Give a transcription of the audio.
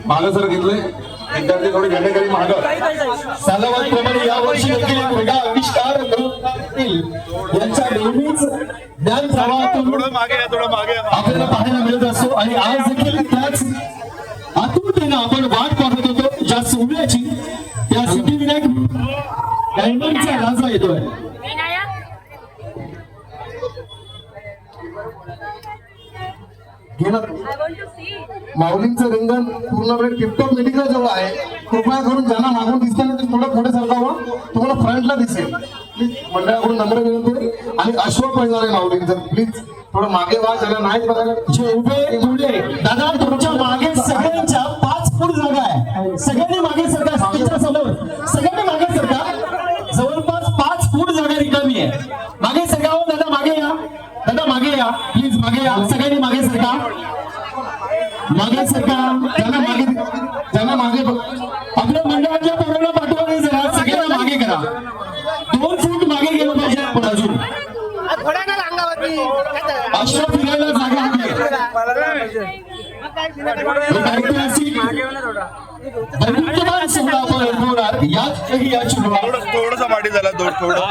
मागं सर घेतलंय विद्यार्थी थोडे घेण्याखाली मागं सालावादप्रमाणे यावर्षी देखील एक वेगळा आविष्कार यांच्या नेहमीच ज्ञान प्रवाहातून आपल्याला पाहायला मिळत असतो आणि आज देखील त्याच आतुरतेनं आपण वाट पाहत होतो ज्या सोहळ्याची त्या सिद्धिविनायक डायमंडचा राजा येतोय. माऊलींचं रिंगण पूर्णपणे टिपटॉप मेडिकल जवळ आहे. कृपया करून ज्यांना मागून दिसताना ते थोडं पुढे सरकावं, तुम्हाला फ्रंटला दिसेल. प्लीज मंडळाकडून नम्र विनंती. आणि अश्व पळणार आहे माऊलींचं, प्लीज थोडं मागे व्हा. ज्याला नाही बघायला जे उभे पुढे दादा तुमच्या मागे सगळ्यांच्या 5 फूट जागा आहे. सगळ्यांनी मागे सरका, तुमच्या समोर सगळ्यांनी मागे सरका. जवळपास 5 फूट जागा रिकामी आहे. मागे सरका. दादा मागे या, दादा मागे या, प्लीज मागे या. सगळ्यांनी मागे सरका, मागे सरका. ज्यांना मागे आपल्या मंडळाच्या पोरांना पाठवा नाही जरा, सगळ्यांना मागे करा. 2 फूट मागे गेलं पाहिजे आपण अजून. अशा फिरायला जागा आहे. ऐतिहासिक बहुमतवान सोहळा आपण अनुभवणार. याच याची थोडंसं पाठी झाला थोडं